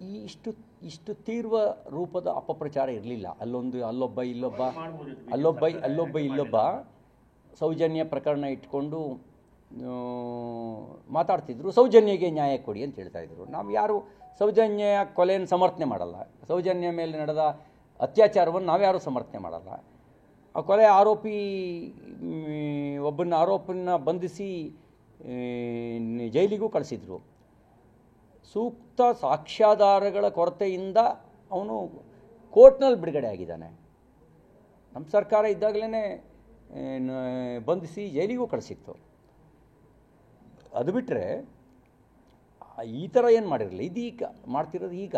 ಈ ಇಷ್ಟು ತೀವ್ರ ರೂಪದ ಅಪಪ್ರಚಾರ ಇರಲಿಲ್ಲ. ಅಲ್ಲೊಬ್ಬ ಇಲ್ಲೊಬ್ಬ ಸೌಜನ್ಯ ಪ್ರಕರಣ ಇಟ್ಕೊಂಡು ಮಾತಾಡ್ತಿದ್ರು. ಸೌಜನ್ಯಗೆ ನ್ಯಾಯ ಕೊಡಿ ಅಂತ ಹೇಳ್ತಾ ಇದ್ರು. ನಾವು ಯಾರು ಸೌಜನ್ಯ ಕೊಲೆಯನ್ನು ಸಮರ್ಥನೆ ಮಾಡಲ್ಲ. ಸೌಜನ್ಯ ಮೇಲೆ ನಡೆದ ಅತ್ಯಾಚಾರವನ್ನು ನಾವ್ಯಾರೂ ಸಮರ್ಥನೆ ಮಾಡಲ್ಲ. ಆ ಕೊಲೆ ಆರೋಪಿನ ಬಂಧಿಸಿ ಜೈಲಿಗೂ ಕಳಿಸಿದ್ರು. ಸೂಕ್ತ ಸಾಕ್ಷ್ಯಾಧಾರಗಳ ಕೊರತೆಯಿಂದ ಅವನು ಕೋರ್ಟ್ನಲ್ಲಿ ಬಿಡುಗಡೆ ಆಗಿದ್ದಾನೆ. ನಮ್ಮ ಸರ್ಕಾರ ಇದ್ದಾಗಲೇ ಬಂಧಿಸಿ ಜೈಲಿಗೂ ಕಳಿಸಿತ್ತು. ಅದು ಬಿಟ್ಟರೆ ಈ ಥರ ಏನು ಮಾಡಿರಲಿಲ್ಲ. ಇದೀಗ ಮಾಡ್ತಿರೋದು ಈಗ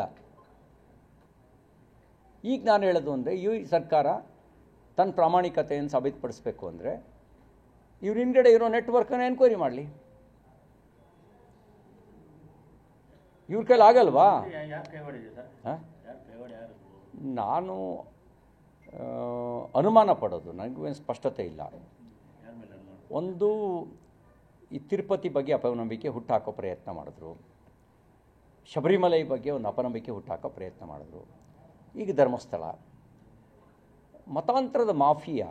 ನಾನು ಹೇಳೋದು ಅಂದರೆ, ಈ ಸರ್ಕಾರ ತನ್ನ ಪ್ರಾಮಾಣಿಕತೆಯನ್ನು ಸಾಬೀತುಪಡಿಸಬೇಕು ಅಂದರೆ ಇವ್ರ ಹಿಂದ್ಗಡೆ ಇರೋ ನೆಟ್ವರ್ಕನ್ನು ಎನ್ಕ್ವೈರಿ ಮಾಡಲಿ. ಇವ್ರ ಕೈಲಿ ಆಗಲ್ವಾ? ನಾನು ಅನುಮಾನ ಪಡೋದು, ನನಗೇನು ಸ್ಪಷ್ಟತೆ ಇಲ್ಲ. ಒಂದು, ಈ ತಿರುಪತಿ ಬಗ್ಗೆ ಅಪನಂಬಿಕೆ ಹುಟ್ಟಾಕೋ ಪ್ರಯತ್ನ ಮಾಡಿದ್ರು. ಶಬರಿಮಲೈ ಬಗ್ಗೆ ಒಂದು ಅಪನಂಬಿಕೆ ಹುಟ್ಟಾಕೋ ಪ್ರಯತ್ನ ಮಾಡಿದ್ರು. ಈಗ ಧರ್ಮಸ್ಥಳ, ಮತಾಂತರದ ಮಾಫಿಯಾ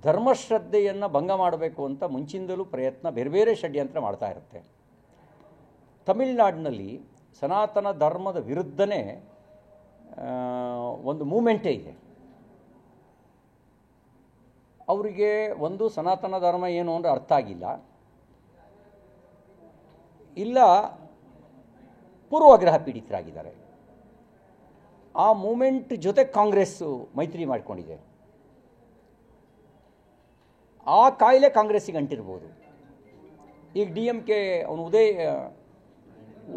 ಧರ್ಮಶ್ರದ್ಧೆಯನ್ನು ಭಂಗ ಮಾಡಬೇಕು ಅಂತ ಮುಂಚಿಂದಲೂ ಪ್ರಯತ್ನ, ಬೇರೆ ಬೇರೆ ಷಡ್ಯಂತ್ರ ಮಾಡ್ತಾ ಇರುತ್ತೆ. ತಮಿಳುನಾಡಿನಲ್ಲಿ ಸನಾತನ ಧರ್ಮದ ವಿರುದ್ಧನೇ ಒಂದು ಮೂಮೆಂಟೇ ಇದೆ. ಅವರಿಗೆ ಒಂದು ಸನಾತನ ಧರ್ಮ ಏನು ಅಂದರೆ ಅರ್ಥ ಆಗಿಲ್ಲ, ಇಲ್ಲ ಪೂರ್ವಾಗ್ರಹ ಪೀಡಿತರಾಗಿದ್ದಾರೆ. ಆ ಮೂಮೆಂಟ್ ಜೊತೆ ಕಾಂಗ್ರೆಸ್ಸು ಮೈತ್ರಿ ಮಾಡಿಕೊಂಡಿದೆ. ಆ ಕಾಯಿಲೆ ಕಾಂಗ್ರೆಸ್ಸಿಗೆ ಅಂಟಿರ್ಬೋದು. ಈಗ DMK ಅವನು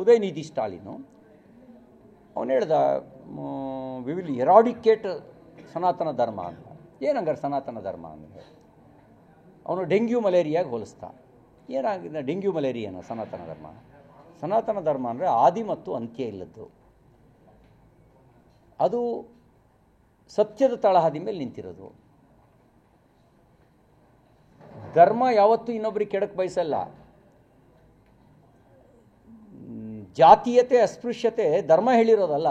ಉದಯನಿಧಿ ಸ್ಟಾಲಿನು ಅವನು ಹೇಳ್ದ, ವಿ ವಿಲ್ ಎರಾಡಿಕೇಟ್ ಸನಾತನ ಧರ್ಮ ಅಂತ. ಏನಂಗಾರೆ ಸನಾತನ ಧರ್ಮ ಅಂದರೆ ಅವನು ಡೆಂಗ್ಯೂ ಮಲೇರಿಯಾಗೆ ಹೋಲಿಸ್ತಾ. ಏನಾಗಿದೆ ಡೆಂಗ್ಯೂ ಮಲೇರಿಯಾನ ಸನಾತನ ಧರ್ಮ? ಸನಾತನ ಧರ್ಮ ಅಂದರೆ ಆದಿ ಮತ್ತು ಅಂತ್ಯ ಇಲ್ಲದ್ದು. ಅದು ಸತ್ಯದ ತಳಹದಿ ಮೇಲೆ ನಿಂತಿರೋದು. ಧರ್ಮ ಯಾವತ್ತೂ ಇನ್ನೊಬ್ಬರಿಗೆ ಕೆಡಕ್ಕೆ ಬಯಸಲ್ಲ. ಜಾತೀಯತೆ ಅಸ್ಪೃಶ್ಯತೆ ಧರ್ಮ ಹೇಳಿರೋದಲ್ಲ.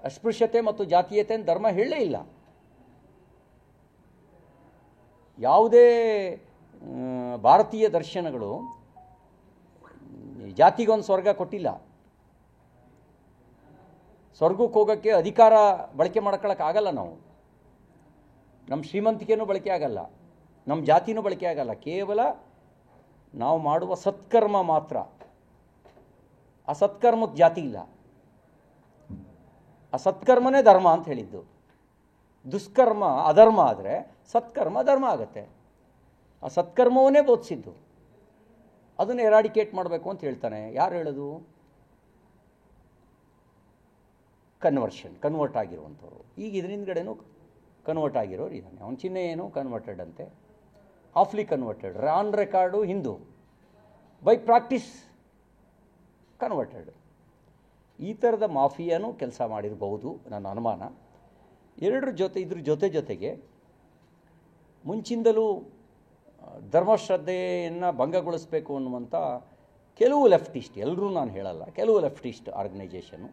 ಅಸ್ಪೃಶ್ಯತೆ ಮತ್ತು ಜಾತೀಯತೆ ಧರ್ಮ ಹೇಳಲೇ ಇಲ್ಲ. ಯಾವುದೇ ಭಾರತೀಯ ದರ್ಶನಗಳು ಜಾತಿಗೊಂದು ಸ್ವರ್ಗ ಕೊಟ್ಟಿಲ್ಲ. ಸ್ವರ್ಗಕ್ಕೆ ಹೋಗೋಕ್ಕೆ ಅಧಿಕಾರ ಬಳಕೆ ಮಾಡ್ಕೊಳ್ಳೋಕ್ಕಾಗಲ್ಲ. ನಮ್ಮ ಶ್ರೀಮಂತಿಕೆನೂ ಬಳಕೆ ಆಗಲ್ಲ, ನಮ್ಮ ಜಾತಿನೂ ಬಳಕೆ ಆಗಲ್ಲ. ಕೇವಲ ನಾವು ಮಾಡುವ ಸತ್ಕರ್ಮ ಮಾತ್ರ. ಆ ಸತ್ಕರ್ಮಕ್ಕೆ ಜಾತಿ ಇಲ್ಲ. ಆ ಸತ್ಕರ್ಮನೇ ಧರ್ಮ ಅಂತ ಹೇಳಿದ್ದು. ದುಷ್ಕರ್ಮ ಅಧರ್ಮ ಆದರೆ ಸತ್ಕರ್ಮ ಧರ್ಮ ಆಗತ್ತೆ. ಆ ಸತ್ಕರ್ಮವನ್ನೇ ಬೋಧಿಸಿದ್ದು. ಅದನ್ನು ಎರಾಡಿಕೇಟ್ ಮಾಡಬೇಕು ಅಂತ ಹೇಳ್ತಾನೆ. ಯಾರು ಹೇಳೋದು? ಕನ್ವರ್ಟ್ ಆಗಿರುವಂಥವ್ರು. ಈಗ ಇದರಿಂದಗಡೆನೂ ಕನ್ವರ್ಟ್ ಆಗಿರೋರು ಇದ್ದಾನೆ. ಅವನ ಚಿಹ್ನೆ ಏನು? ಕನ್ವರ್ಟೆಡ್ ಅಂತೆ. ಆಫ್ಲಿ converted. On record Hindu, by practice converted. ಈ ಥರದ ಮಾಫಿಯಾನೂ ಕೆಲಸ ಮಾಡಿರಬಹುದು ನನ್ನ ಅನುಮಾನ. ಇದ್ರ ಜೊತೆಗೆ ಮುಂಚಿಂದಲೂ ಧರ್ಮಶ್ರದ್ಧೆಯನ್ನು ಭಂಗಗೊಳಿಸಬೇಕು ಅನ್ನುವಂಥ ಕೆಲವು ಲೆಫ್ಟಿಸ್ಟ್, ಎಲ್ಲರೂ ನಾನು ಹೇಳಲ್ಲ, ಕೆಲವು ಲೆಫ್ಟಿಸ್ಟ್ ಆರ್ಗನೈಜೇಷನು.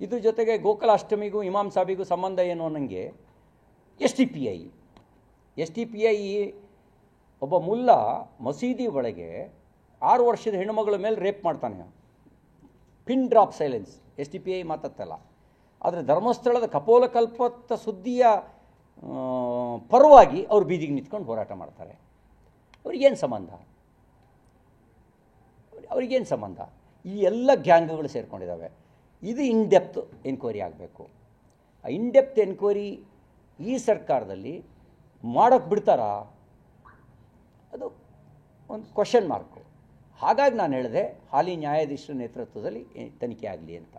ಇದ್ರ ಜೊತೆಗೆ ಗೋಕುಲಾಷ್ಟಮಿಗೂ ಇಮಾಮ್ ಸಾಬಿಗೂ ಸಂಬಂಧ ಏನು ಅನ್ನಂಗೆ ಎಸ್ ಟಿ ಪಿ ಐ ಒಬ್ಬ ಮುಲ್ಲಾ ಮಸೀದಿ ಒಳಗೆ 6 ವರ್ಷದ ಹೆಣ್ಣುಮಗಳ ಮೇಲೆ ರೇಪ್ ಮಾಡ್ತಾನೆ. Pin drop silence. SDPI ಮಾತಾಡ್ತಲ್ಲ. ಆದರೆ ಧರ್ಮಸ್ಥಳದ ಕಪೋಲಕಲ್ಪತ್ತ ಸುದ್ದಿಯ ಪರವಾಗಿ ಅವ್ರು ಬೀದಿಗೆ ನಿಂತ್ಕೊಂಡು ಹೋರಾಟ ಮಾಡ್ತಾರೆ. ಅವ್ರಿಗೇನು ಸಂಬಂಧ? ಈ ಎಲ್ಲ ಗ್ಯಾಂಗ್ಗಳು ಸೇರ್ಕೊಂಡಿದ್ದಾವೆ. ಇದು ಇನ್ಡೆಪ್ತ್ ಎನ್ಕ್ವೈರಿ ಆಗಬೇಕು. ಆ ಇನ್ಡೆಪ್ತ್ ಎನ್ಕ್ವೈರಿ ಈ ಸರ್ಕಾರದಲ್ಲಿ ಮಾಡೋಕ್ಕೆ ಬಿಡ್ತಾರಾ? ಅದು ಒಂದು ಕ್ವಶನ್ ಮಾರ್ಕು. ಹಾಗಾಗಿ ನಾನು ಹೇಳಿದೆ, ಹಾಲಿ ನ್ಯಾಯಾಧೀಶರ ನೇತೃತ್ವದಲ್ಲಿ ತನಿಖೆ ಆಗಲಿ ಅಂತ.